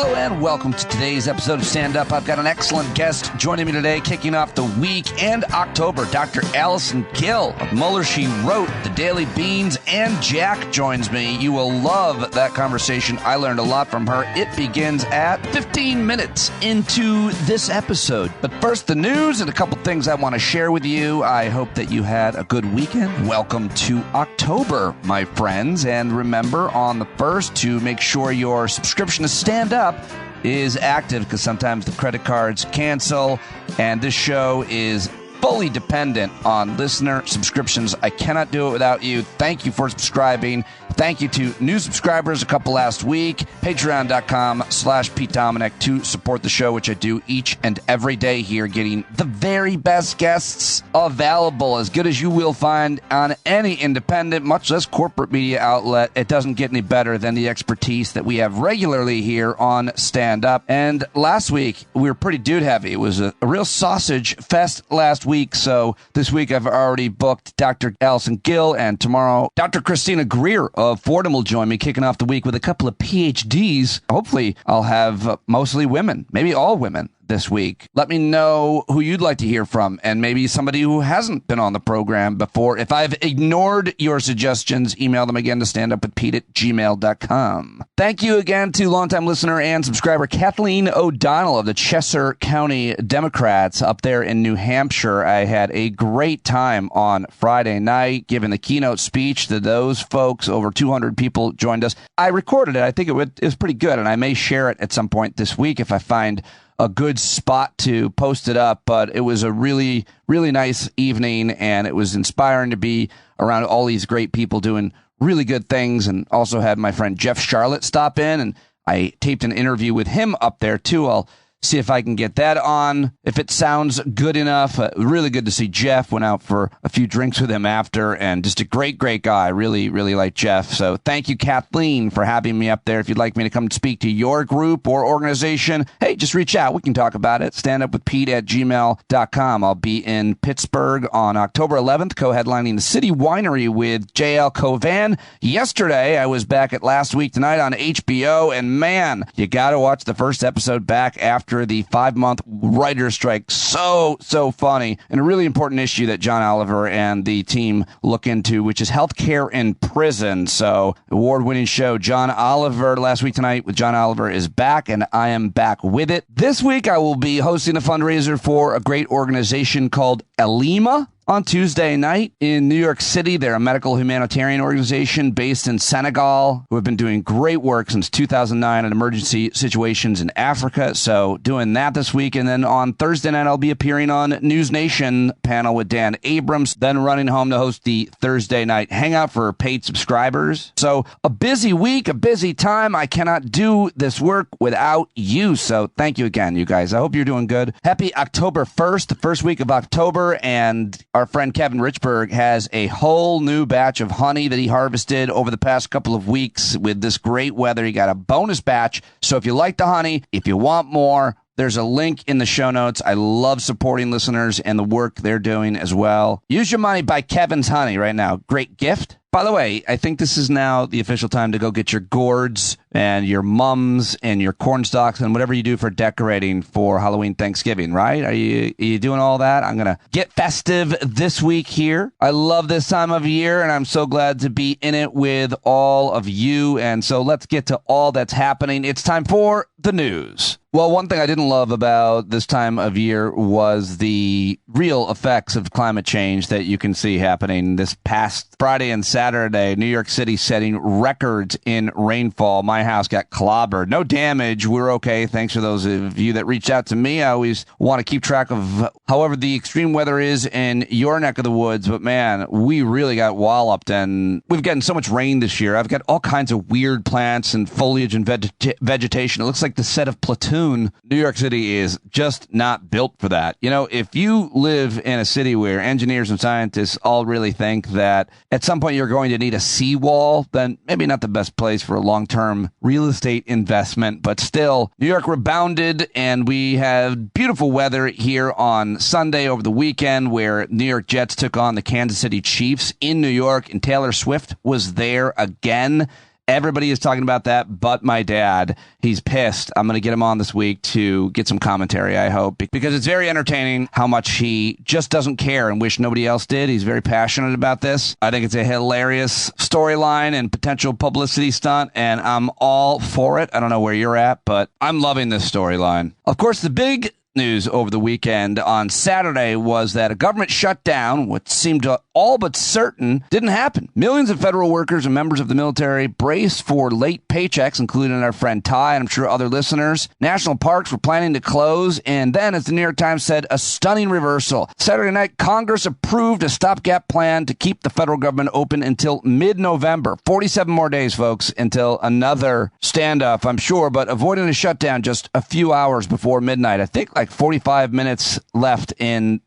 Hello and welcome to today's episode of Stand Up. I've got an excellent guest joining me today, kicking off the week and October. Dr. Allison Gill of Mueller, She Wrote, The Daily Beans, and Jack joins me. You will love that conversation. I learned a lot from her. It begins at 15 minutes into this episode. But first, the news and a couple things I want to share with you. I hope that you had a good weekend. Welcome to October, my friends. And remember, on the 1st, to make sure your subscription to Stand Up is active, because sometimes the credit cards cancel, and this show is fully dependent on listener subscriptions. I cannot do it without you. Thank you for subscribing. Thank you to new subscribers a couple last week. Patreon.com/Pete Dominic to support the show, which I do each and every day here, getting the very best guests available, as good as you will find on any independent, much less corporate media outlet. It doesn't get any better than the expertise that we have regularly here on Stand Up. And last week, we were pretty dude heavy. It was a real sausage fest last week. So this week, I've already booked Dr. Allison Gill, and tomorrow, Dr. Christina Greer of Fordham will join me, kicking off the week with a couple of Ph.D.s. Hopefully, I'll have mostly women, maybe all women this week. Let me know who you'd like to hear from, and maybe somebody who hasn't been on the program before. If I've ignored your suggestions, email them again to standupwithpete@gmail.com. Thank you again to longtime listener and subscriber Kathleen O'Donnell of the Chester County Democrats up there in New Hampshire. I had a great time on Friday night giving the keynote speech to those folks. Over 200 people joined us. I recorded it. I think it was pretty good, and I may share it at some point this week if I find a good spot to post it up. But it was a really, really nice evening, and it was inspiring to be around all these great people doing really good things. And also had my friend Jeff Charlotte stop in, and I taped an interview with him up there too. I'll see if I can get that on, if it sounds good enough. Really good to see Jeff. Went out for a few drinks with him after, and just a great, great guy. Really, really like Jeff. So thank you, Kathleen, for having me up there. If you'd like me to come speak to your group or organization, hey, just reach out. We can talk about it. Standupwithpete@gmail.com. I'll be in Pittsburgh on October 11th, co-headlining the City Winery with J.L. Covan. Yesterday, I was back at Last Week Tonight on HBO, and man, you got to watch the first episode back after the 5-month writer's strike. So funny, and a really important issue that John Oliver and the team look into, which is healthcare in prison. So award-winning show John Oliver, Last Week Tonight with John Oliver, is back, and I am back with it. This week I will be hosting a fundraiser for a great organization called Elima on Tuesday night in New York City. They're a medical humanitarian organization based in Senegal who have been doing great work since 2009 in emergency situations in Africa. So doing that this week. And then on Thursday night, I'll be appearing on News Nation panel with Dan Abrams, then running home to host the Thursday night hangout for paid subscribers. So a busy week, a busy time. I cannot do this work without you. So thank you again, you guys. I hope you're doing good. Happy October 1st, the first week of October. And our friend Kevin Richburg has a whole new batch of honey that he harvested over the past couple of weeks with this great weather. He got a bonus batch. So if you like the honey, if you want more, there's a link in the show notes. I love supporting listeners and the work they're doing as well. Use your money, buy Kevin's honey right now. Great gift. By the way, I think this is now the official time to go get your gourds and your mums and your corn stalks and whatever you do for decorating for Halloween, Thanksgiving, right? Are you doing all that? I'm going to get festive this week here. I love this time of year, and I'm so glad to be in it with all of you. And so let's get to all that's happening. It's time for the news. Well, one thing I didn't love about this time of year was the real effects of climate change that you can see happening this past Friday and Saturday. New York City setting records in rainfall. My house got clobbered. No damage. We're okay. Thanks for those of you that reached out to me. I always want to keep track of however the extreme weather is in your neck of the woods. But man, we really got walloped, and we've gotten so much rain this year. I've got all kinds of weird plants and foliage and vegetation. It looks like the set of Platoon. New York City is just not built for that. You know, if you live in a city where engineers and scientists all really think that at some point you're going to need a seawall, then maybe not the best place for a long-term real estate investment. But still, New York rebounded, and we had beautiful weather here on Sunday over the weekend, where New York Jets took on the Kansas City Chiefs in New York, and Taylor Swift was there again. Everybody is talking about that but my dad. He's pissed. I'm going to get him on this week to get some commentary, I hope, because it's very entertaining how much he just doesn't care and wish nobody else did. He's very passionate about this. I think it's a hilarious storyline and potential publicity stunt, and I'm all for it. I don't know where you're at, but I'm loving this storyline. Of course, the big news over the weekend on Saturday was that a government shutdown, what seemed all but certain, didn't happen. Millions of federal workers and members of the military braced for late paychecks, including our friend Ty and I'm sure other listeners. National parks were planning to close, and then, as the New York Times said, a stunning reversal. Saturday night, Congress approved a stopgap plan to keep the federal government open until mid-November. 47 more days, folks, until another standoff, I'm sure, but avoiding a shutdown just a few hours before midnight. I think like 45 minutes left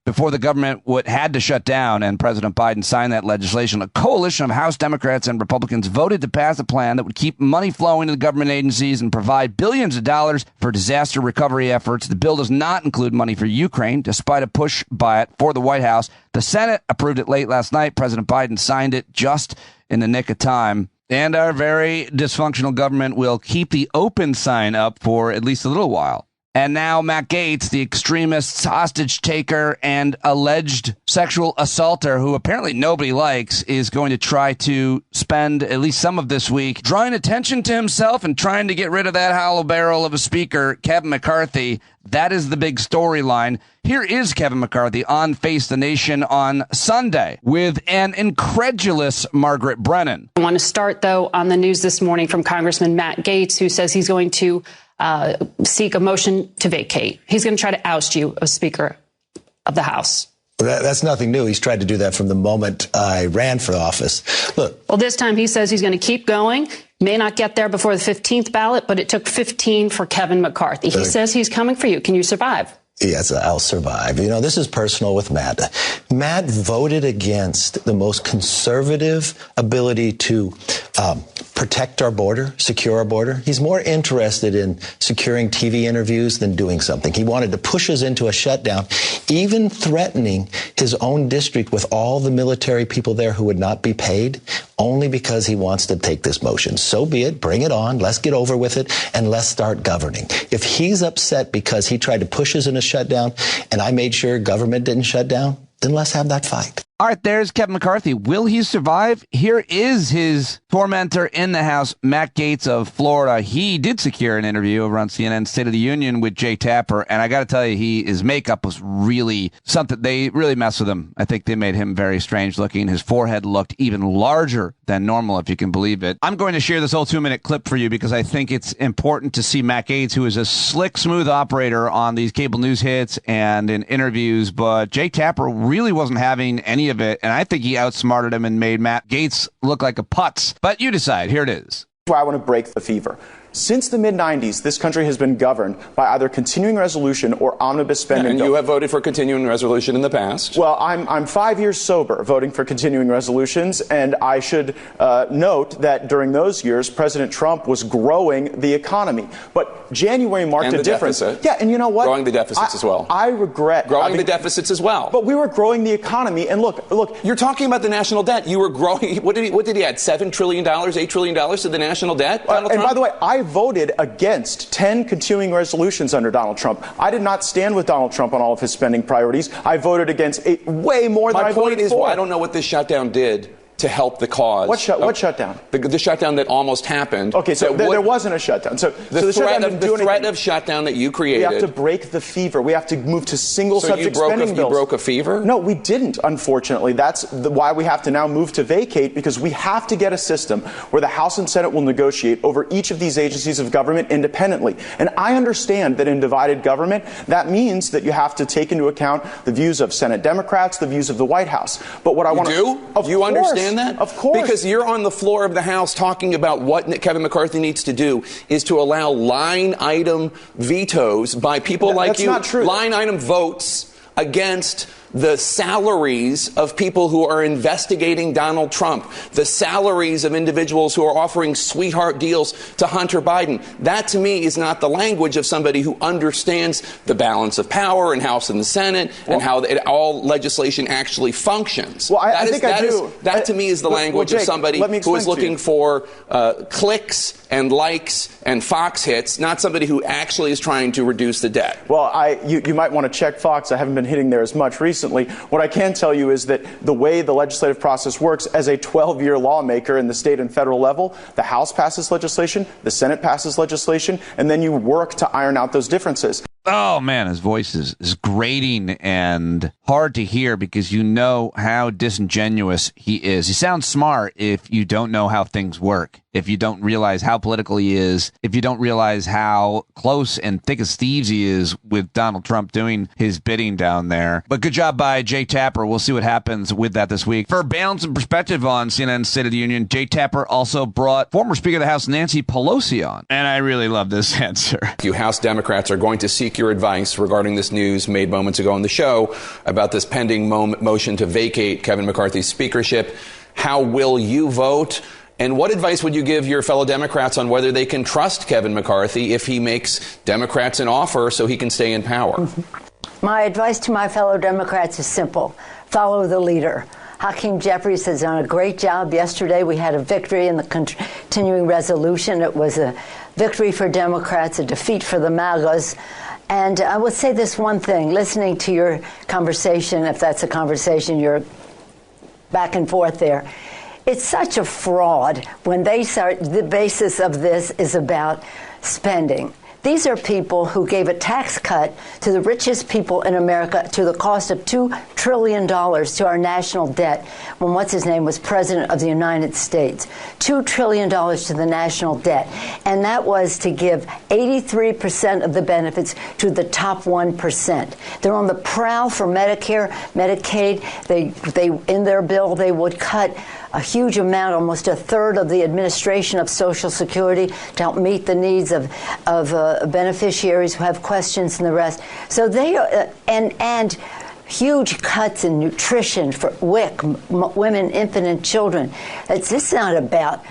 before the government had to shut down, and President Biden signed that legislation. A coalition of House Democrats and Republicans voted to pass a plan that would keep money flowing to the government agencies and provide billions of dollars for disaster recovery efforts. The bill does not include money for Ukraine, despite a push by it for the White House. The Senate approved it late last night. President Biden signed it just in the nick of time. And our very dysfunctional government will keep the open sign up for at least a little while. And now Matt Gaetz, the extremist hostage taker and alleged sexual assaulter who apparently nobody likes, is going to try to spend at least some of this week drawing attention to himself and trying to get rid of that hollow barrel of a speaker, Kevin McCarthy. That is the big storyline. Here is Kevin McCarthy on Face the Nation on Sunday with an incredulous Margaret Brennan. I want to start, though, on the news this morning from Congressman Matt Gaetz, who says he's going to seek a motion to vacate. He's going to try to oust you as Speaker of the House. Well, that's nothing new. He's tried to do that from the moment I ran for office. Look. Well, this time he says he's going to keep going. May not get there before the 15th ballot, but it took 15 for Kevin McCarthy. He says he's coming for you. Can you survive? Yes, I'll survive. You know, this is personal with Matt. Matt voted against the most conservative ability to protect our border, secure our border. He's more interested in securing TV interviews than doing something. He wanted to push us into a shutdown, even threatening his own district with all the military people there who would not be paid, only because he wants to take this motion. So be it. Bring it on. Let's get over with it, and let's start governing. If he's upset because he tried to push us in a shutdown and I made sure government didn't shut down, then let's have that fight. All right, there's Kevin McCarthy. Will he survive? Here is his tormentor in the House, Matt Gaetz of Florida. He did secure an interview over on CNN State of the Union with Jay Tapper, and I got to tell you, his makeup was really something. They really messed with him. I think they made him very strange looking. His forehead looked even larger than normal, if you can believe it. I'm going to share this whole 2-minute clip for you because I think it's important to see Matt Gaetz, who is a slick, smooth operator on these cable news hits and in interviews, but Jay Tapper really wasn't having any of it, and I think he outsmarted him and made Matt Gaetz look like a putz. But you decide. Here it is. Why I want to break the fever. Since the mid-'90s, this country has been governed by either continuing resolution or omnibus spending. And you have voted for continuing resolution in the past. Well, I'm 5 years sober voting for continuing resolutions, and I should note that during those years, President Trump was growing the economy. But January marked a difference. Deficit. Yeah, and you know what? Growing the deficits as well. I regret growing the deficits as well. But we were growing the economy, and look. You're talking about the national debt. You were growing. What did he add? $7 trillion, $8 trillion to the national debt? Donald Trump? By the way, I voted against 10 continuing resolutions under Donald Trump. I did not stand with Donald Trump on all of his spending priorities. I voted against way more than I voted for. My point is, I don't know what this shutdown did to help the cause. What shutdown? The shutdown that almost happened. Okay, so there wasn't a shutdown. So the threat of shutdown that you created. We have to break the fever. We have to move to single subject spending bills. You broke a fever? No, we didn't, unfortunately. That's why we have to now move to vacate, because we have to get a system where the House and Senate will negotiate over each of these agencies of government independently. And I understand that in divided government, that means that you have to take into account the views of Senate Democrats, the views of the White House. But what I want to do? You understand that? Of course. Because you're on the floor of the House talking about what Kevin McCarthy needs to do is to allow line item vetoes by people like you. That's not true. Line item votes against the salaries of people who are investigating Donald Trump, the salaries of individuals who are offering sweetheart deals to Hunter Biden. That, to me, is not the language of somebody who understands the balance of power in House and the Senate and how all legislation actually functions. Well, I think I do. That, to me, is the language of somebody who is looking for clicks and likes and Fox hits, not somebody who actually is trying to reduce the debt. Well, you might want to check Fox. I haven't been hitting there as much recently. What I can tell you is that the way the legislative process works, as a 12-year lawmaker in the state and federal level, the House passes legislation, the Senate passes legislation, and then you work to iron out those differences. Oh, man, his voice is grating and hard to hear because you know how disingenuous he is. He sounds smart if you don't know how things work, if you don't realize how political he is, if you don't realize how close and thick as thieves he is with Donald Trump doing his bidding down there. But good job by Jay Tapper. We'll see what happens with that this week. For balance and perspective on CNN's State of the Union, Jay Tapper also brought former Speaker of the House Nancy Pelosi on. And I really love this answer. You House Democrats are going to seek your advice regarding this news made moments ago on the show about this pending motion to vacate Kevin McCarthy's speakership. How will you vote? And what advice would you give your fellow Democrats on whether they can trust Kevin McCarthy if he makes Democrats an offer so he can stay in power? My advice to my fellow Democrats is simple. Follow the leader. Hakeem Jeffries has done a great job. Yesterday we had a victory in the continuing resolution. It was a victory for Democrats, a defeat for the MAGAs. And I would say this one thing, listening to your conversation, if that's a conversation, you're back and forth there. It's such a fraud when they start, the basis of this is about spending. These are people who gave a tax cut to the richest people in America to the cost of $2 trillion to our national debt when what's-his-name was president of the United States. $2 trillion to the national debt. And that was to give 83% of the benefits to the top 1%. They're on the prowl for Medicare, Medicaid. They in their bill, they would cut a huge amount, almost a third of the administration of Social Security to help meet the needs of beneficiaries who have questions and the rest. So they and huge cuts in nutrition for WIC, women, infant, and children. This is not about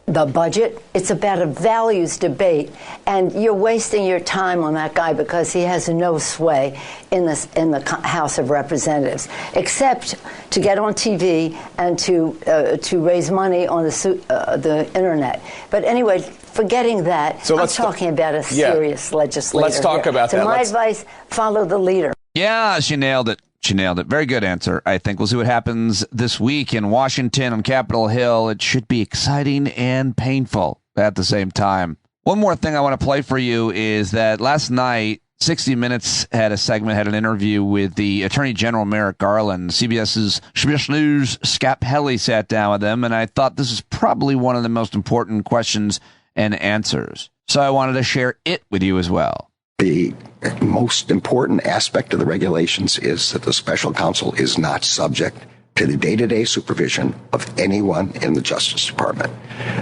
the budget. It's about a values debate, and you're wasting your time on that guy because he has no sway in the House of Representatives, except to get on TV and to raise money on the internet. But anyway, forgetting that, I'm talking about a serious legislator. Let's talk about that. So my advice: follow the leader. Yeah, she nailed it. She nailed it. Very good answer, I think. We'll see what happens this week in Washington on Capitol Hill. It should be exciting and painful at the same time. One more thing I want to play for you is that last night, 60 Minutes had an interview with the Attorney General Merrick Garland. CBS News' Scott Pelley sat down with him, and I thought this is probably one of the most important questions and answers. So I wanted to share it with you as well. The most important aspect of the regulations is that the special counsel is not subject to the day-to-day supervision of anyone in the Justice Department.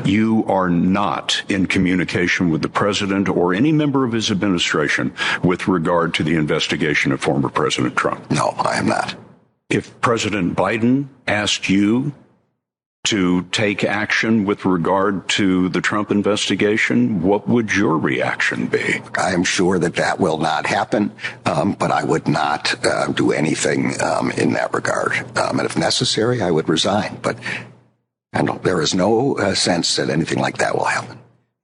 You are not in communication with the president or any member of his administration with regard to the investigation of former President Trump. No, I am not. If President Biden asked you to take action with regard to the Trump investigation, what would your reaction be? I am sure that will not happen, but I would not do anything in that regard. And if necessary, I would resign. But there is no sense that anything like that will happen.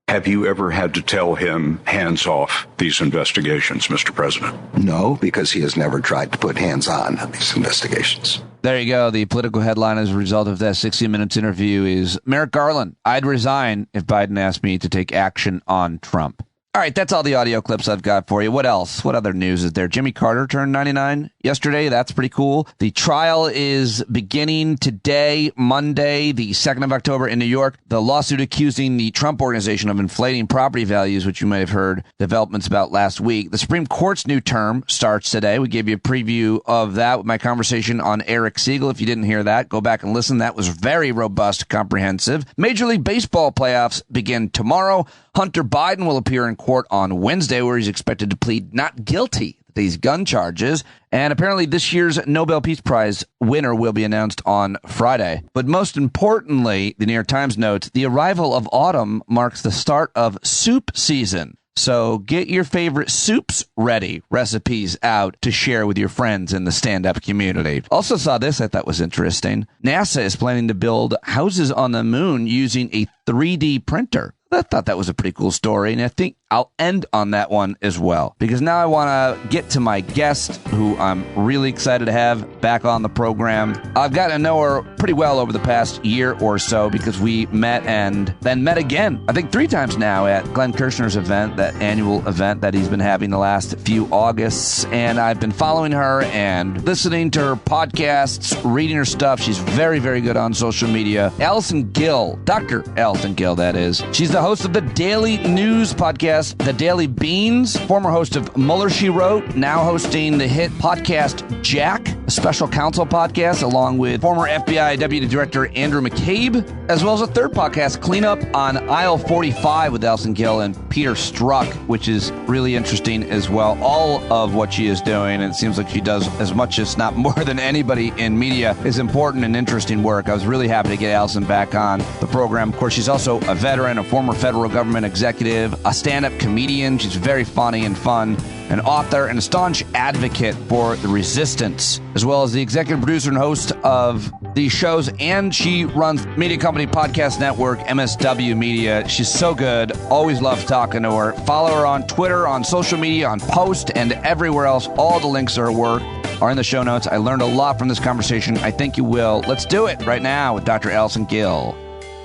Have you ever had to tell him, hands off these investigations, Mr. President? No, because he has never tried to put hands on these investigations. There you go. The political headline as a result of that 60 Minutes interview is Merrick Garland. I'd resign if Biden asked me to take action on Trump. All right, that's all the audio clips I've got for you. What else? What other news is there? Jimmy Carter turned 99 yesterday. That's pretty cool. The trial is beginning today, Monday, the 2nd of October in New York. The lawsuit accusing the Trump Organization of inflating property values, which you may have heard developments about last week. The Supreme Court's new term starts today. We gave you a preview of that with my conversation on Eric Siegel. If you didn't hear that, go back and listen. That was very robust, comprehensive. Major League Baseball playoffs begin tomorrow. Hunter Biden will appear in court on Wednesday, where he's expected to plead not guilty. The these gun charges. And apparently this year's Nobel Peace Prize winner will be announced on Friday. But most importantly, the New York Times notes, the arrival of autumn marks the start of soup season. So get your favorite soups ready, recipes out to share with your friends in the stand-up community. Also saw this, I thought was interesting. NASA is planning to build houses on the moon using a 3D printer. I thought that was a pretty cool story, and I think I'll end on that one as well, because now I want to get to my guest, who I'm really excited to have back on the program. I've gotten to know her pretty well over the past year or so, because we met and then met again, I think 3 times now, at Glenn Kirshner's event, that annual event that he's been having the last few Augusts, and I've been following her and listening to her podcasts, reading her stuff. She's very, very good on social media. Allison Gill, Dr. Allison Gill, that is. She's the host of the daily news podcast, The Daily Beans, former host of Mueller, She Wrote, now hosting the hit podcast Jack, a special counsel podcast, along with former FBI Deputy Director Andrew McCabe, as well as a third podcast, Cleanup on Aisle 45 with Allison Gill and Peter Struck, which is really interesting as well. All of what she is doing, and it seems like she does as much, as not more than anybody in media, is important and interesting work. I was really happy to get Allison back on the program. Of course, she's also a veteran, a former federal government executive, a stand-up comedian. She's very funny and fun, an author and a staunch advocate for the resistance, as well as the executive producer and host of these shows. And she runs media company podcast network, MSW Media. She's so good. Always love talking to her. Follow her on Twitter, on social media, on Post, and everywhere else. All the links to her work are in the show notes. I learned a lot from this conversation. I think you will. Let's do it right now with Dr. Allison Gill.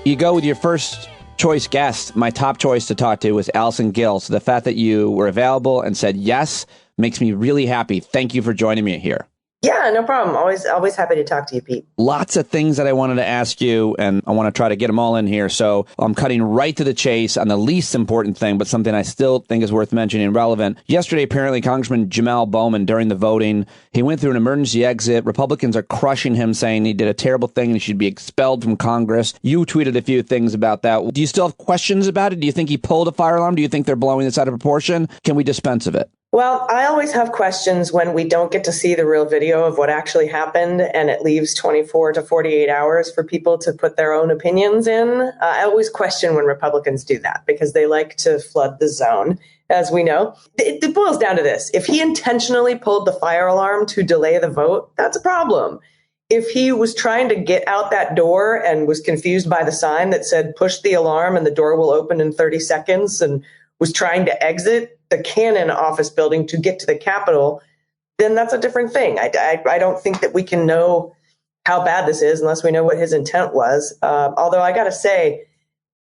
You go with your first choice guest. My top choice to talk to was Allison Gill. So the fact that you were available and said yes makes me really happy. Thank you for joining me here. Yeah, no problem. Always happy to talk to you, Pete. Lots of things that I wanted to ask you, and I want to try to get them all in here. So I'm cutting right to the chase on the least important thing, but something I still think is worth mentioning and relevant. Yesterday, apparently, Congressman Jamal Bowman, during the voting, he went through an emergency exit. Republicans are crushing him, saying he did a terrible thing and he should be expelled from Congress. You tweeted a few things about that. Do you still have questions about it? Do you think he pulled a fire alarm? Do you think they're blowing this out of proportion? Can we dispense of it? Well, I always have questions when we don't get to see the real video of what actually happened, and it leaves 24 to 48 hours for people to put their own opinions in. I always question when Republicans do that because they like to flood the zone, as we know. It boils down to this. If he intentionally pulled the fire alarm to delay the vote, that's a problem. If he was trying to get out that door and was confused by the sign that said, push the alarm and the door will open in 30 seconds, and was trying to exit the Cannon office building to get to the Capitol, then that's a different thing. I don't think that we can know how bad this is unless we know what his intent was. Although I got to say,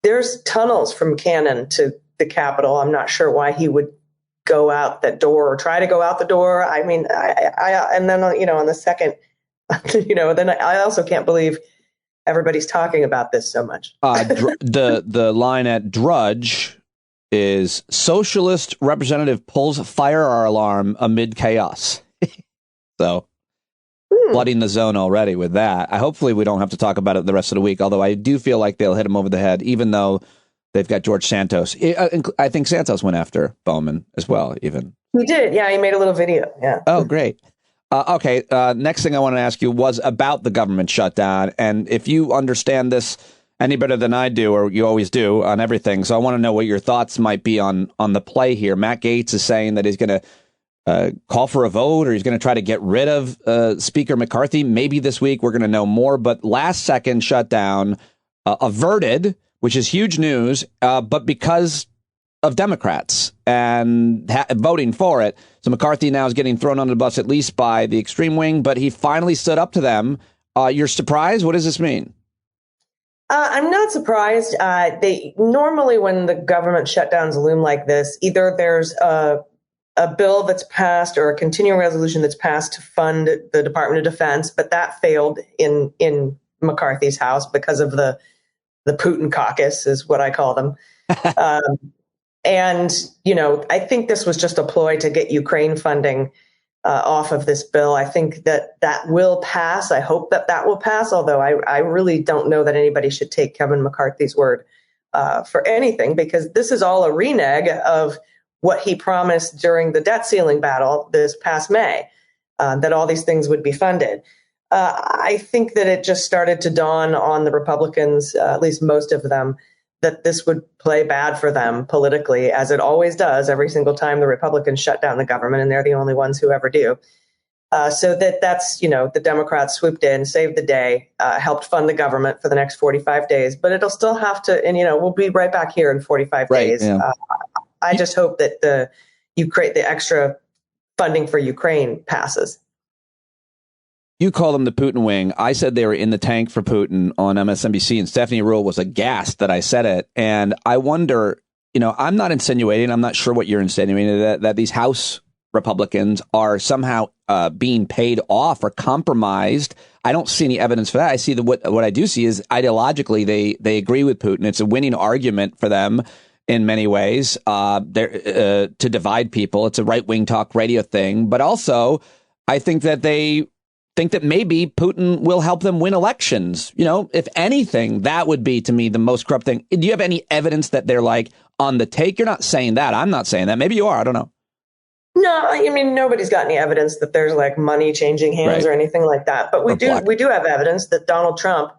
there's tunnels from Cannon to the Capitol. I'm not sure why he would go out that door or try to go out the door. I mean, and then, on the second, then I also can't believe everybody's talking about this so much. The line at Drudge is socialist representative pulls fire alarm amid chaos. So flooding the zone already with that. Hopefully we don't have to talk about it the rest of the week, although I do feel like they'll hit him over the head, even though they've got George Santos. I think Santos went after Bowman as well, even. He did. Yeah, he made a little video. Yeah. Oh, great. Okay. Next thing I want to ask you was about the government shutdown. And if you understand this any better than I do, or you always do, on everything. So I want to know what your thoughts might be on the play here. Matt Gaetz is saying that he's going to call for a vote, or he's going to try to get rid of Speaker McCarthy. Maybe this week we're going to know more. But last second shutdown averted, which is huge news, but because of Democrats and voting for it. So McCarthy now is getting thrown under the bus, at least by the extreme wing, but he finally stood up to them. You're surprised? What does this mean? I'm not surprised. They normally, when the government shutdowns loom like this, either there's a bill that's passed or a continuing resolution that's passed to fund the Department of Defense, but that failed in McCarthy's House because of the Putin caucus, is what I call them. And I think this was just a ploy to get Ukraine funding off of this bill. I think that will pass. I hope that will pass, although I really don't know that anybody should take Kevin McCarthy's word for anything, because this is all a renege of what he promised during the debt ceiling battle this past May, that all these things would be funded. I think that it just started to dawn on the Republicans, at least most of them, that this would play bad for them politically, as it always does every single time the Republicans shut down the government, and they're the only ones who ever do. So that's, the Democrats swooped in, saved the day, helped fund the government for the next 45 days, but it'll still have to, and, we'll be right back here in 45 days. Yeah. I just hope that the extra funding for Ukraine passes. You call them the Putin wing. I said they were in the tank for Putin on MSNBC, and Stephanie Ruhle was aghast that I said it. And I wonder, I'm not insinuating, I'm not sure what you're insinuating, that these House Republicans are somehow being paid off or compromised. I don't see any evidence for that. I see what I do see is ideologically they agree with Putin. It's a winning argument for them in many ways. To divide people. It's a right-wing talk radio thing. But also, I think that they think that maybe Putin will help them win elections. If anything, that would be, to me, the most corrupt thing. Do you have any evidence that they're on the take? You're not saying that. I'm not saying that. Maybe you are. I don't know. No, I mean, nobody's got any evidence that there's money changing hands or anything like that. But we do have evidence that Donald Trump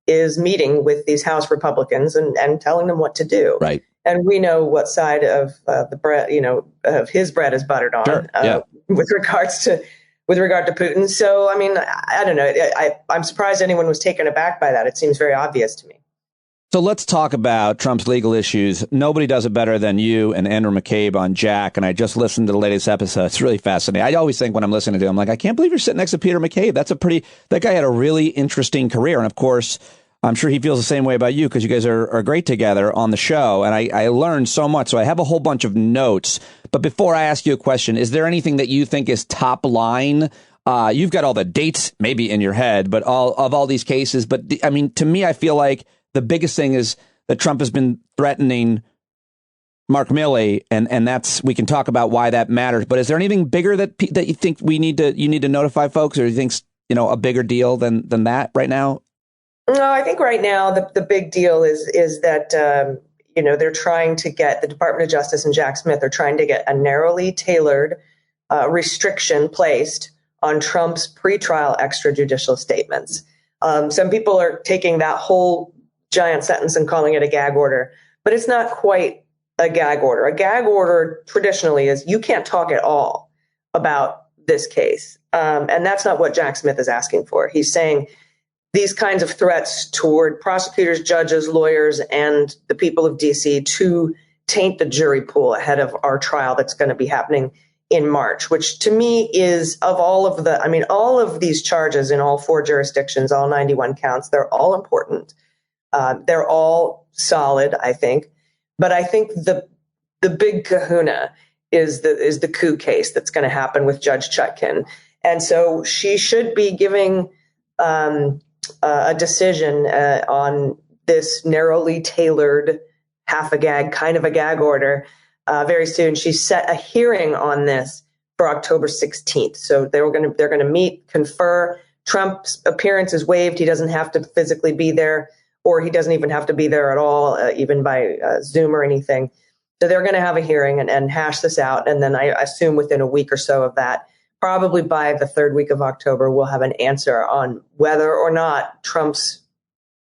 is meeting with these House Republicans and telling them what to do. Right. And we know what side of the bread, of his bread is buttered on. Sure. With regard to Putin. So, I mean, I don't know. I'm surprised anyone was taken aback by that. It seems very obvious to me. So let's talk about Trump's legal issues. Nobody does it better than you and Andrew McCabe on Jack. And I just listened to the latest episode. It's really fascinating. I always think when I'm listening to him, I can't believe you're sitting next to Peter McCabe. That guy had a really interesting career. And of course, I'm sure he feels the same way about you because you guys are great together on the show. And I learned so much. So I have a whole bunch of notes. But before I ask you a question, is there anything that you think is top line? You've got all the dates maybe in your head, but all these cases. But to me, I feel like the biggest thing is that Trump has been threatening Mark Milley, and that's, we can talk about why that matters. But is there anything bigger that you think you need to notify folks, or you think a bigger deal than that right now? No, I think right now the big deal is that they're trying to get the Department of Justice and Jack Smith are trying to get a narrowly tailored restriction placed on Trump's pretrial extrajudicial statements. Some people are taking that whole giant sentence and calling it a gag order, but it's not quite a gag order. A gag order traditionally is you can't talk at all about this case. And that's not what Jack Smith is asking for. He's saying these kinds of threats toward prosecutors, judges, lawyers, and the people of D.C. to taint the jury pool ahead of our trial that's going to be happening in March, which to me is all of these charges in all 4 jurisdictions, all 91 counts, they're all important. They're all solid, I think. But I think the big kahuna is the coup case that's going to happen with Judge Chutkan. And so she should be giving a decision on this narrowly tailored half a gag, kind of a gag order very soon. She set a hearing on this for October 16th. So they're going to meet, confer. Trump's appearance is waived. He doesn't have to physically be there, or he doesn't even have to be there at all, even by Zoom or anything. So they're going to have a hearing and hash this out. And then I assume within a week or so of that, probably by the 3rd week of October, we'll have an answer on whether or not Trump's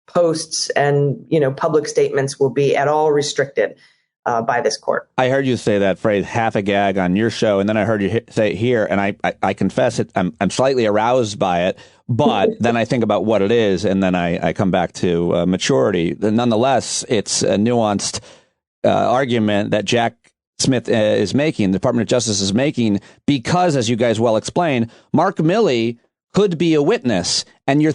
posts and, public statements will be at all restricted by this court. I heard you say that phrase, half a gag, on your show, and then I heard you say it here, and I confess it. I'm slightly aroused by it, but then I think about what it is, and then I come back to maturity. Nonetheless, it's a nuanced argument that Jack Smith is making, the Department of Justice is making, because, as you guys well explained, Mark Milley could be a witness, and you're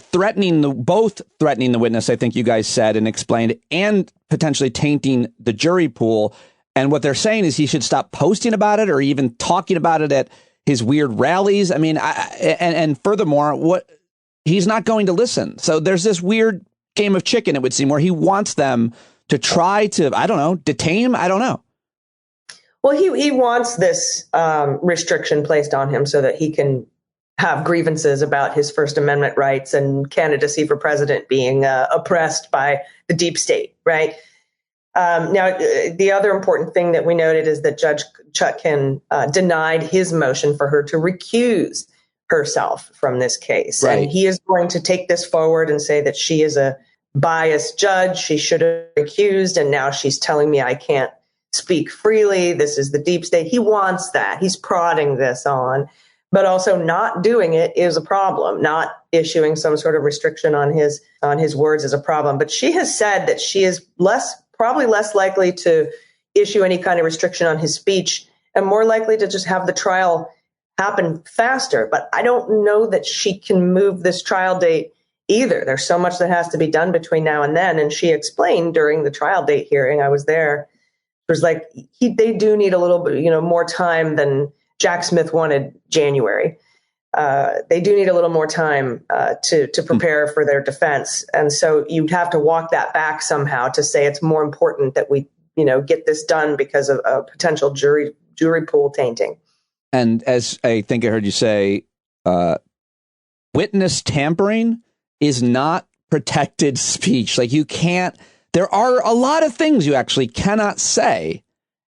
both threatening the witness, I think you guys said and explained, and potentially tainting the jury pool. And what they're saying is he should stop posting about it or even talking about it at his weird rallies. I mean, and furthermore, he's not going to listen. So there's this weird game of chicken, it would seem, where he wants them to try to, detain him. I don't know. Well, he wants this restriction placed on him so that he can have grievances about his First Amendment rights and candidacy for president being oppressed by the deep state, right? Now, the other important thing that we noted is that Judge Chutkan denied his motion for her to recuse herself from this case. Right. And he is going to take this forward and say that she is a biased judge. She should have recused. And now she's telling me I can't speak freely. This is the deep state. He wants that. He's prodding this on. But also not doing it is a problem. Not issuing some sort of restriction on his words is a problem. But she has said that she is probably less likely to issue any kind of restriction on his speech and more likely to just have the trial happen faster. But I don't know that she can move this trial date either. There's so much that has to be done between now and then. And she explained during the trial date hearing, I was there, it was like they do need a little bit, more time than Jack Smith wanted January. They do need a little more time to prepare for their defense. And so you'd have to walk that back somehow to say it's more important that we, get this done because of a potential jury pool tainting. And as I think I heard you say, witness tampering is not protected speech. Like you can't, there are a lot of things you actually cannot say.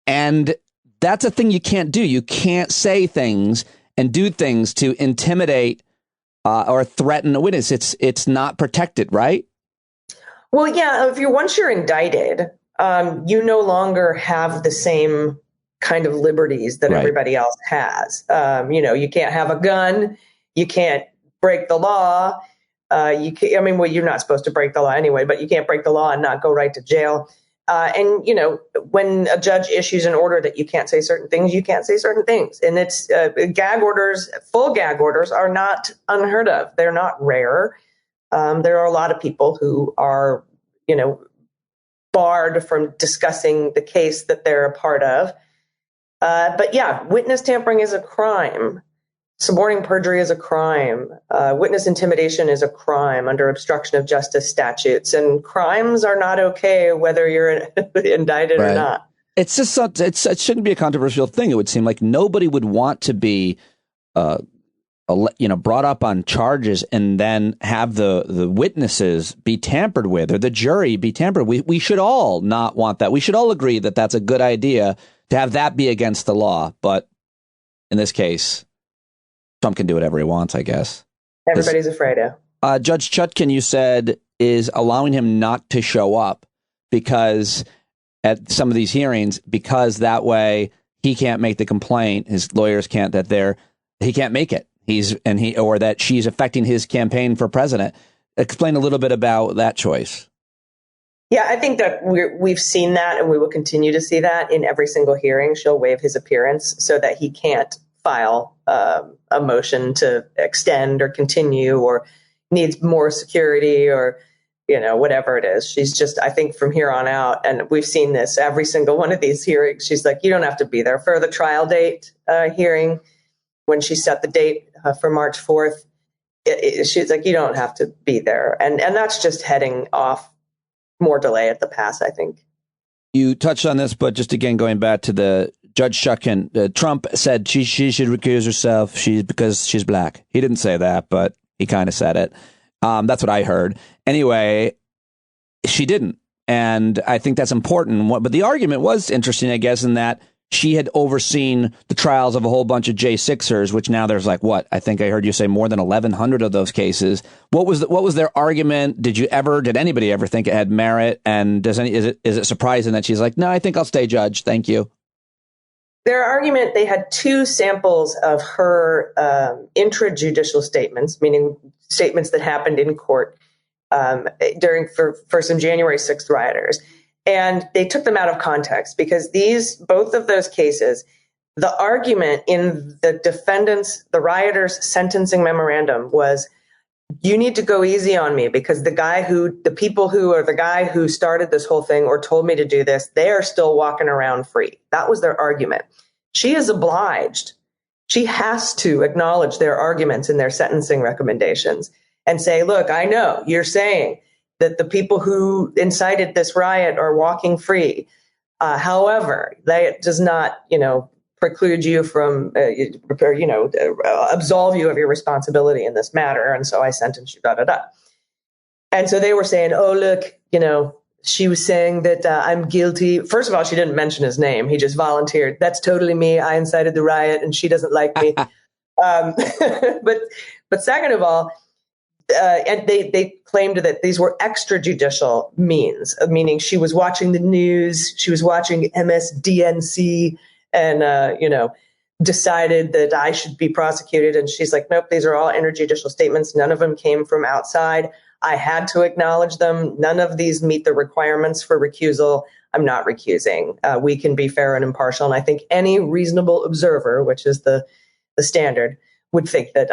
And that's a thing you can't do. You can't say things and do things to intimidate or threaten a witness. It's not protected, right? Well, yeah. Once you're indicted, you no longer have the same kind of liberties that everybody else has. You can't have a gun. You can't break the law. You're not supposed to break the law anyway, but you can't break the law and not go right to jail. And when a judge issues an order that you can't say certain things, you can't say certain things. And it's gag orders, full gag orders are not unheard of. They're not rare. There are a lot of people who are, barred from discussing the case that they're a part of. But yeah, witness tampering is a crime. Suborning perjury is a crime. Witness intimidation is a crime under obstruction of justice statutes. And crimes are not okay whether you're indicted or not. It's just it shouldn't be a controversial thing. It would seem like nobody would want to be brought up on charges and then have the witnesses be tampered with or the jury be tampered with. We should all not want that. We should all agree that that's a good idea to have that be against the law. But in this case, Trump can do whatever he wants, I guess. Everybody's afraid of. Judge Chutkan, you said, is allowing him not to show up because at some of these hearings, because that way he can't make the complaint. His lawyers can't, he can't make it. Or that she's affecting his campaign for president. Explain a little bit about that choice. Yeah, I think that we've seen that and we will continue to see that in every single hearing. She'll waive his appearance so that he can't file a motion to extend or continue or needs more security or, whatever it is. She's just, I think from here on out, and we've seen this every single one of these hearings, she's like, you don't have to be there. For the trial date hearing, when she set the date for March 4th, she's like, you don't have to be there. And that's just heading off more delay at the pass, I think. You touched on this, but just again, going back to the Judge Chutkan, Trump said she should recuse herself because she's black. He didn't say that, but he kind of said it. That's what I heard. Anyway, she didn't. And I think that's important. But the argument was interesting, I guess, in that she had overseen the trials of a whole bunch of J6ers, which now there's like, I think I heard you say more than 1,100 of those cases. What was their argument? Did anybody ever think it had merit? And is it surprising that she's like, no, I think I'll stay judge. Thank you. Their argument, they had two samples of her intrajudicial statements, meaning statements that happened in court for some January 6th rioters. And they took them out of context because both of those cases, the argument in the rioters' sentencing memorandum was, you need to go easy on me because the guy who started this whole thing or told me to do this, they are still walking around free. That was their argument. She is obliged. She has to acknowledge their arguments in their sentencing recommendations and say, look, I know you're saying that the people who incited this riot are walking free. However, that does not, preclude you from, absolve you of your responsibility in this matter. And so I sentence you, And so they were saying, oh, look, she was saying that I'm guilty. First of all, she didn't mention his name. He just volunteered. That's totally me. I incited the riot, and she doesn't like me. But second of all, and they claimed that these were extrajudicial means, meaning she was watching the news, she was watching MSDNC, and decided that I should be prosecuted. And she's like, nope, these are all interjudicial statements. None of them came from outside. I had to acknowledge them. None of these meet the requirements for recusal. I'm not recusing. We can be fair and impartial. And I think any reasonable observer, which is the standard, would think that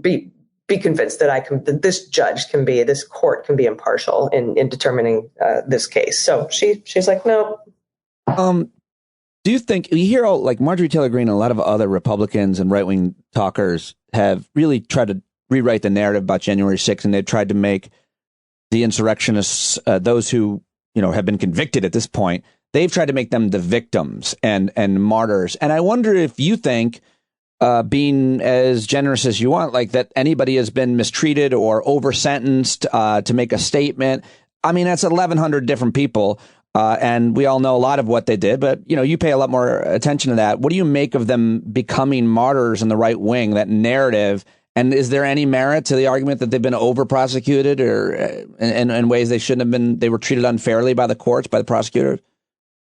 be convinced that this court can be impartial in determining this case. So she's like, no. Do you think you hear all like Marjorie Taylor Greene and a lot of other Republicans and right wing talkers have really tried to rewrite the narrative about January 6th, and they've tried to make the insurrectionists, those who have been convicted at this point, they've tried to make them the victims and martyrs. And I wonder if you think, being as generous as you want, like that anybody has been mistreated or over sentenced to make a statement. I mean, that's 1,100 different people. And we all know a lot of what they did, but, you pay a lot more attention to that. What do you make of them becoming martyrs in the right wing, that narrative? And is there any merit to the argument that they've been over prosecuted or in ways they shouldn't have been? They were treated unfairly by the courts, by the prosecutors?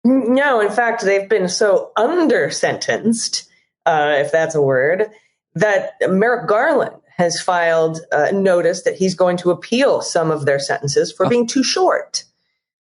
No, in fact, they've been so under sentenced, if that's a word, that Merrick Garland has filed a notice that he's going to appeal some of their sentences for being too short.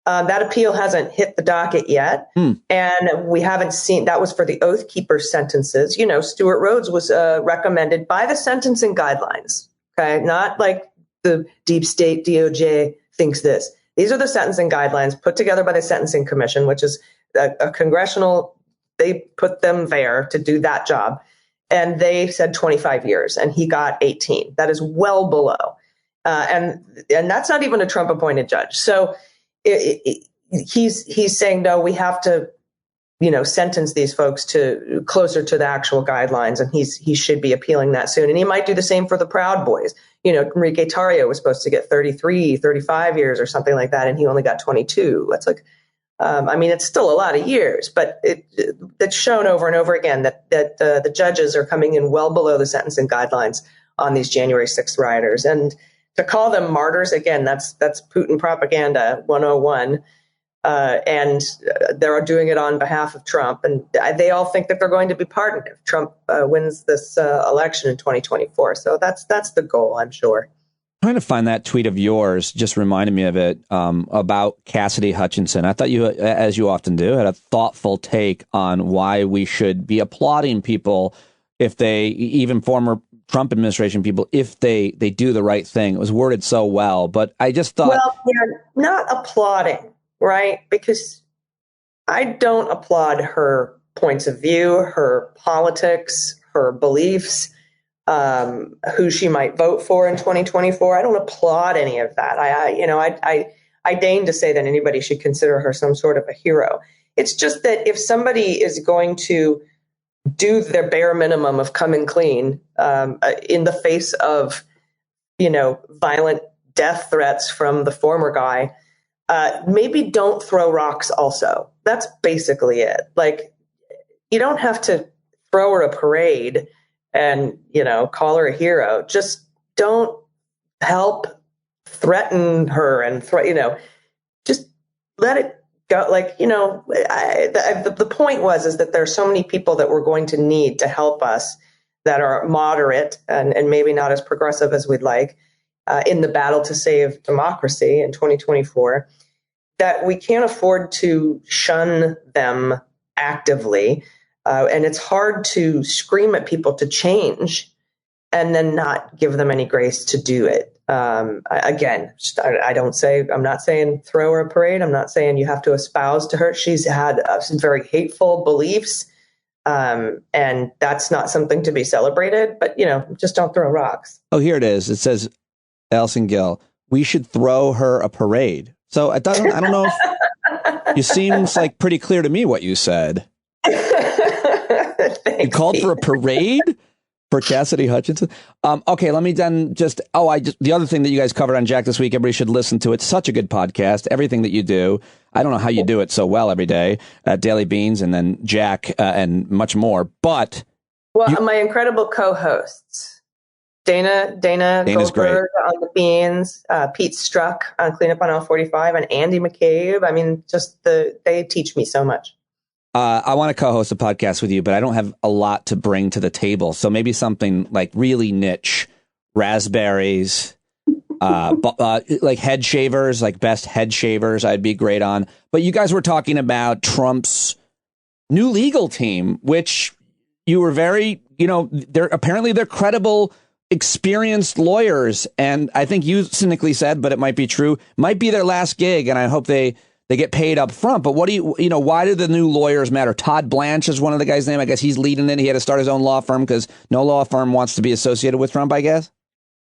That appeal hasn't hit the docket yet. And we haven't seen, that was for the Oath Keepers sentences. Stuart Rhodes was recommended by the sentencing guidelines. Okay. Not like the deep state DOJ thinks this. These are the sentencing guidelines put together by the Sentencing Commission, which is a congressional, they put them there to do that job. And they said 25 years and he got 18. That is well below. And that's not even a Trump appointed judge. So he's saying, no, we have to, sentence these folks to closer to the actual guidelines. And he should be appealing that soon. And he might do the same for the Proud Boys. Enrique Tarrio was supposed to get 33, 35 years or something like that. And he only got 22. That's like, it's still a lot of years, but it's shown over and over again that the judges are coming in well below the sentencing guidelines on these January 6th rioters. And to call them martyrs, again, that's Putin propaganda 101. And they're doing it on behalf of Trump. And they all think that they're going to be pardoned if Trump wins this election in 2024. So that's the goal, I'm sure. Trying to find that tweet of yours just reminded me of it about Cassidy Hutchinson. I thought you, as you often do, had a thoughtful take on why we should be applauding people if they, even former Trump administration people, if they do the right thing. It was worded so well, but I just thought... Well, they're not applauding, right? Because I don't applaud her points of view, her politics, her beliefs, who she might vote for in 2024. I don't applaud any of that. I deign to say that anybody should consider her some sort of a hero. It's just that if somebody is going to do their bare minimum of coming clean in the face of, violent death threats from the former guy, maybe don't throw rocks also. That's basically it. Like, you don't have to throw her a parade and, call her a hero. Just don't help threaten her and, just let it go. Like, the point is that there are so many people that we're going to need to help us that are moderate and maybe not as progressive as we'd like in the battle to save democracy in 2024, that we can't afford to shun them actively. And it's hard to scream at people to change and then not give them any grace to do it. Again, I'm not saying throw her a parade. I'm not saying you have to espouse to her. She's had some very hateful beliefs. And that's not something to be celebrated, but just don't throw rocks. Oh, here it is. It says, Allison Gill, we should throw her a parade. So I don't know if it seems like pretty clear to me what you said. You called for a parade? for Cassidy Hutchinson. Okay, let me then the other thing that you guys covered on Jack this week, everybody should listen to it. Such a good podcast. Everything that you do. I don't know how you do it so well every day at Daily Beans and then Jack and much more. But my incredible co-hosts, Dana's Goldberg great. On the Beans, Pete Struck on Cleanup on L45, and Andy McCabe. I mean, they teach me so much. I want to co-host a podcast with you, but I don't have a lot to bring to the table. So maybe something like really niche, raspberries, like head shavers, like best head shavers. I'd be great on. But you guys were talking about Trump's new legal team, which you were very, they're credible, experienced lawyers. And I think you cynically said, but it might be true, might be their last gig. And I hope they get paid up front. But what do why do the new lawyers matter? Todd Blanche is one of the guys' name. I guess he's leading it. He had to start his own law firm because no law firm wants to be associated with Trump, I guess.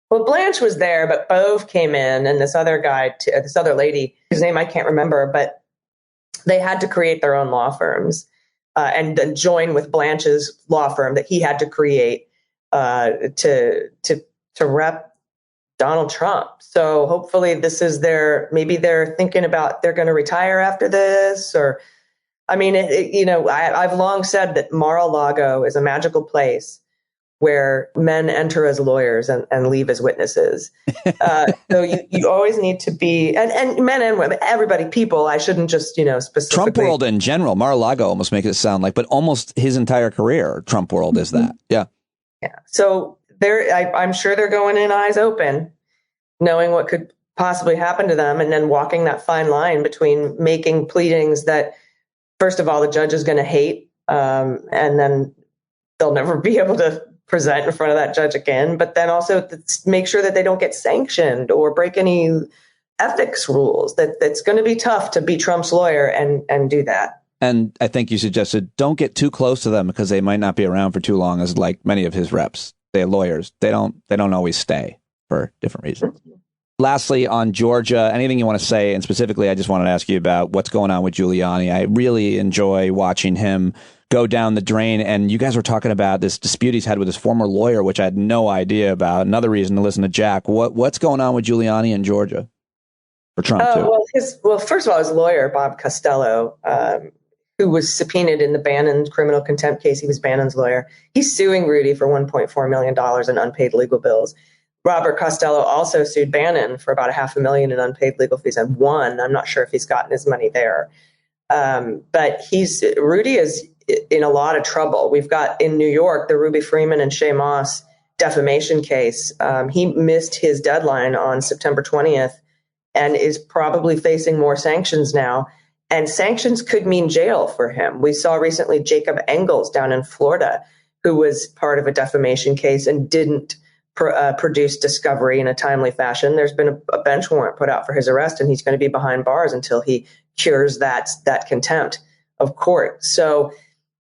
Well, Blanche was there, but Bove came in, and this other guy, this other lady, whose name I can't remember, but they had to create their own law firms and then join with Blanche's law firm that he had to create to rep Donald Trump. So hopefully this is maybe they're thinking about they're going to retire after this, or, I mean, I've long said that Mar-a-Lago is a magical place where men enter as lawyers and leave as witnesses. So you always need to be, and men and women, everybody, people, I shouldn't just, specifically. Trump world in general, Mar-a-Lago almost makes it sound like, but almost his entire career, Trump world is that. Yeah. Yeah. So I'm sure they're going in eyes open, knowing what could possibly happen to them, and then walking that fine line between making pleadings that, first of all, the judge is going to hate, and then they'll never be able to present in front of that judge again, but then also make sure that they don't get sanctioned or break any ethics rules. That's going to be tough to be Trump's lawyer and do that. And I think you suggested don't get too close to them because they might not be around for too long, as like many of his reps. They're lawyers. They don't always stay for different reasons. Lastly, on Georgia, anything you want to say? And specifically, I just wanted to ask you about what's going on with Giuliani. I really enjoy watching him go down the drain. And you guys were talking about this dispute he's had with his former lawyer, which I had no idea about. Another reason to listen to Jack. What's going on with Giuliani in Georgia for Trump, too? Well, first of all, his lawyer, Bob Costello, who was subpoenaed in the Bannon criminal contempt case, he was Bannon's lawyer. He's suing Rudy for $1.4 million in unpaid legal bills. Robert Costello also sued Bannon for about $500,000 in unpaid legal fees and won. I'm not sure if he's gotten his money there. But Rudy is in a lot of trouble. We've got in New York, the Ruby Freeman and Shea Moss defamation case. He missed his deadline on September 20th and is probably facing more sanctions now. And sanctions could mean jail for him. We saw recently Jacob Engels down in Florida, who was part of a defamation case and didn't produce discovery in a timely fashion. There's been a bench warrant put out for his arrest, and he's going to be behind bars until he cures that contempt of court. So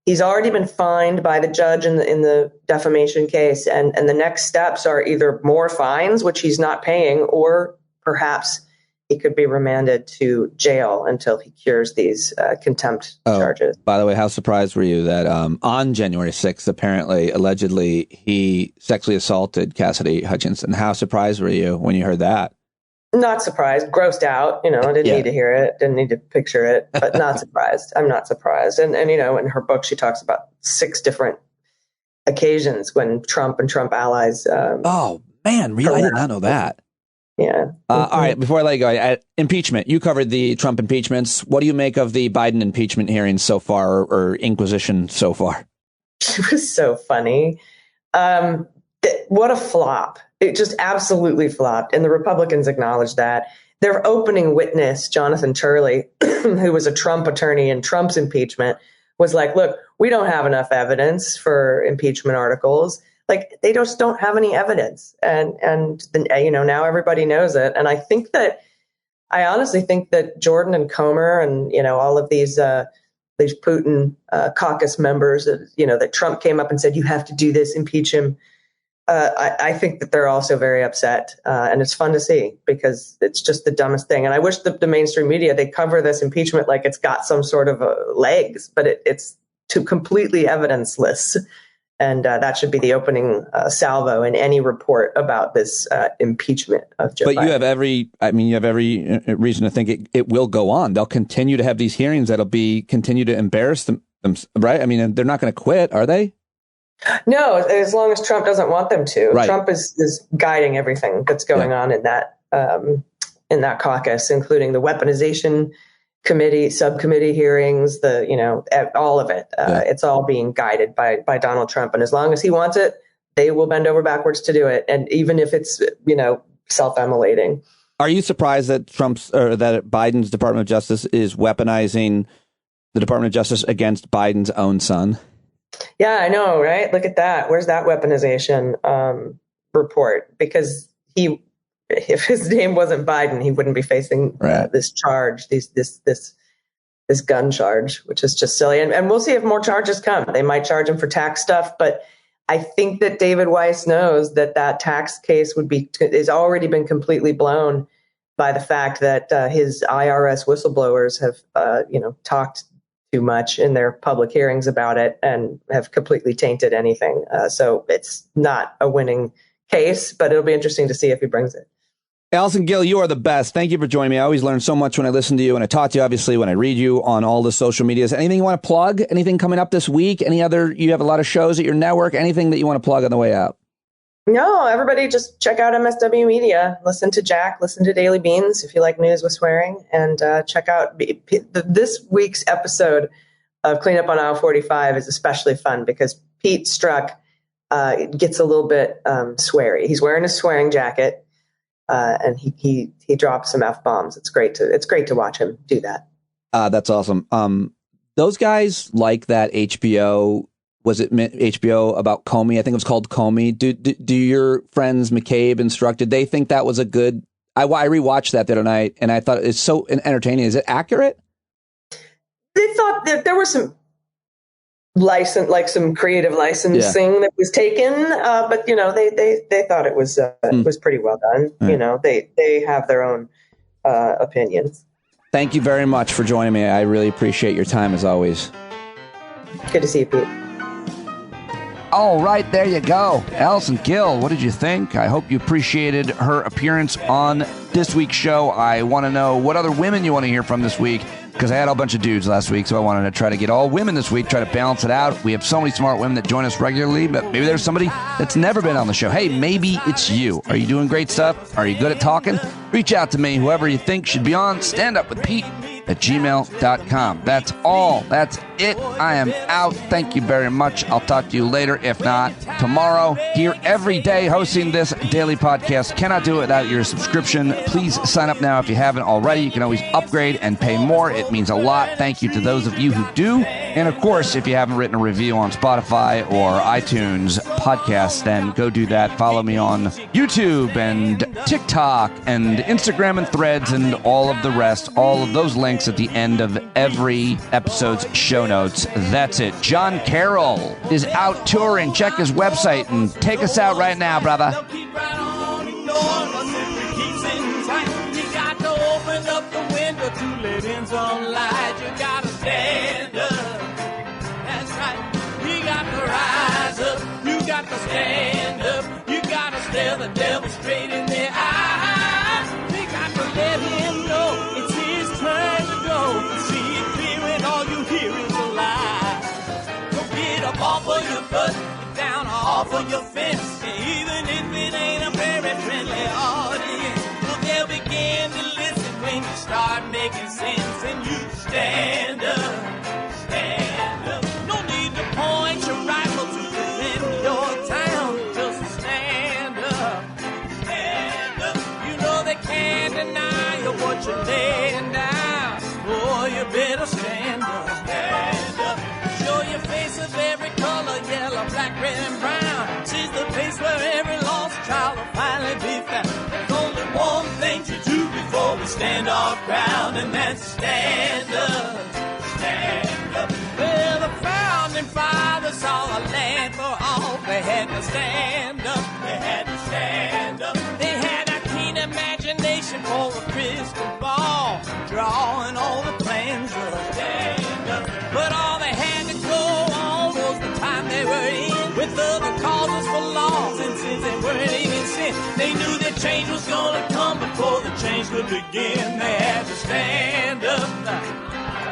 he's already been fined by the judge in the defamation case, and the next steps are either more fines, which he's not paying, or perhaps he could be remanded to jail until he cures these contempt charges. By the way, how surprised were you that on January 6th, allegedly, he sexually assaulted Cassidy Hutchinson? How surprised were you when you heard that? Not surprised, grossed out. Didn't need to hear it, didn't need to picture it, but not surprised. I'm not surprised. And in her book, she talks about 6 different occasions when Trump and Trump allies. Oh, man, really? I did not know that. Yeah. All right. Before I let you go, impeachment. You covered the Trump impeachments. What do you make of the Biden impeachment hearings so far, or inquisition so far? It was so funny. What a flop. It just absolutely flopped. And the Republicans acknowledged that. Their opening witness, Jonathan Turley, who was a Trump attorney in Trump's impeachment, was like, look, we don't have enough evidence for impeachment articles. Like, they just don't have any evidence. And now everybody knows it. And I honestly think that Jordan and Comer and, all of these Putin caucus members, that Trump came up and said, you have to do this, impeach him. I think that they're also very upset. And it's fun to see because it's just the dumbest thing. And I wish the mainstream media, they cover this impeachment like it's got some sort of legs, but it's completely evidenceless. And that should be the opening salvo in any report about this impeachment of Joe Biden. But you have every reason to think it will go on. They'll continue to have these hearings that'll continue to embarrass them, right? I mean, they're not going to quit, are they? No, as long as Trump doesn't want them to. Right. Trump is guiding everything that's going on in that caucus, including the weaponization subcommittee hearings, all of it. It's all being guided by Donald Trump. And as long as he wants it, they will bend over backwards to do it. And even if it's, self-immolating. Are you surprised that that Biden's Department of Justice is weaponizing the Department of Justice against Biden's own son? Yeah, I know, right? Look at that. Where's that weaponization report? Because if his name wasn't Biden, he wouldn't be facing this charge, this gun charge, which is just silly. And we'll see if more charges come. They might charge him for tax stuff, but I think that David Weiss knows that tax case is already been completely blown by the fact that his IRS whistleblowers have, talked too much in their public hearings about it and have completely tainted anything. So it's not a winning case, but it'll be interesting to see if he brings it. Allison Gill, you are the best. Thank you for joining me. I always learn so much when I listen to you and I talk to you, obviously, when I read you on all the social medias. Anything you want to plug? Anything coming up this week? You have a lot of shows at your network? Anything that you want to plug on the way out? No, everybody just check out MSW Media. Listen to Jack, listen to Daily Beans if you like news with swearing, and check out this week's episode of Cleanup on Aisle 45 is especially fun because Pete Strzok gets a little bit sweary. He's wearing a swearing jacket. And he drops some F-bombs. It's great to watch him do that. That's awesome. Those guys like that HBO, was it HBO about Comey? I think it was called Comey. Do your friends McCabe and Strzok, did they think that was a good, I rewatched that the other night and I thought it's so entertaining. Is it accurate? They thought that there was some some creative licensing that was taken, but they thought it was pretty well done. They have their own opinions. Thank you very much for joining me. I really appreciate your time as always. Good to see you, Pete. All right, there you go. Allison Gill, what did you think? I hope you appreciated her appearance on this week's show. I want to know what other women you want to hear from this week, because I had a bunch of dudes last week, so I wanted to try to get all women this week, try to balance it out. We have so many smart women that join us regularly, but maybe there's somebody that's never been on the show. Hey, maybe it's you. Are you doing great stuff? Are you good at talking? Reach out to me, whoever you think should be on standupwithpete@gmail.com. That's all. That's it. I am out. Thank you very much. I'll talk to you later, if not tomorrow. Here every day hosting this daily podcast. Cannot do it without your subscription. Please sign up now if you haven't already. You can always upgrade and pay more. It means a lot. Thank you to those of you who do. And of course, if you haven't written a review on Spotify or iTunes podcasts, then go do that. Follow me on YouTube and TikTok and Instagram and Threads and all of the rest. All of those links at the end of every episode's show notes. That's it. John Carroll is out touring. Check his website and take us out right now, brother. To let in some light, you gotta stand up. That's right. You got to rise up. You got to stand up. You gotta stare the devil straight in the eye. You got to let him know it's his turn to go. See it clear when all you hear is a lie. So get up off of your butt, get down off of your fence. And even if it ain't a very friendly audience, well, they'll begin to listen when you start making sense and you stand up, stand up. No need to point your rifle to defend your town, just stand up, stand up. You know they can't deny you what you're laying down. Boy, you better stand up, stand up. Show your face of every color, yellow, black, red, and brown. She's the place where every lost child will finally be found. There's only one thing to do before we stand our ground, and that's stand up, stand up. Well, the founding fathers saw a land for all. They had to stand up, they had to stand up. They had a keen imagination for a crystal ball, drawing all the plans of stand up. But all they had to go on was the time they were in, with They knew that change was gonna come before the change could begin. They had to stand up.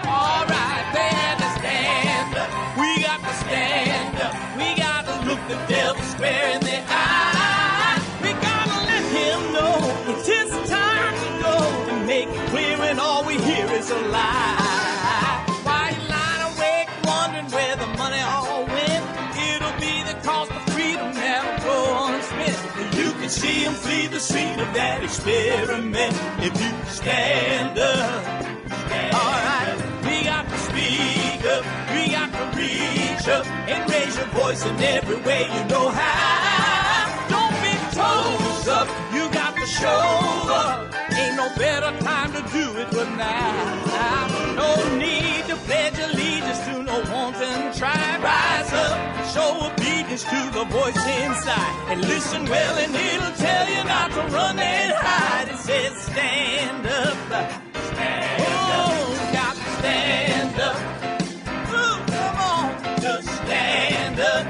All right, they had to stand up. We got to stand up. We got to look the devil square in the eye. We gotta let him know it's his time to go and make it clear when all we hear is a lie. Why you lying awake wondering where the money all went? It'll be the cost of freedom that'll go unspent. You can see him flee the scene of that experiment if you stand up. All right, we got to speak up. We got to reach up and raise your voice in every way you know how. Don't be toes up. You got to show up. Ain't no better time to do it but now. No need to pledge allegiance to no wanton tribe. Rise up, show obedience to the voice inside, and listen well, and it'll tell you not to run and hide. It says stand up, stand up, got to stand up. Ooh, come on, just stand up.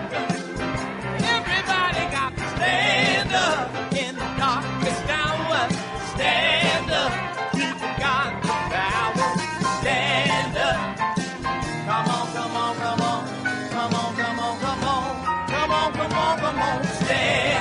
Everybody got to stand up in the darkest hour. Stand up, people got the power. Stand up. Come on, come on, come on, come on, come on, come on, come on, come on, come on. Stand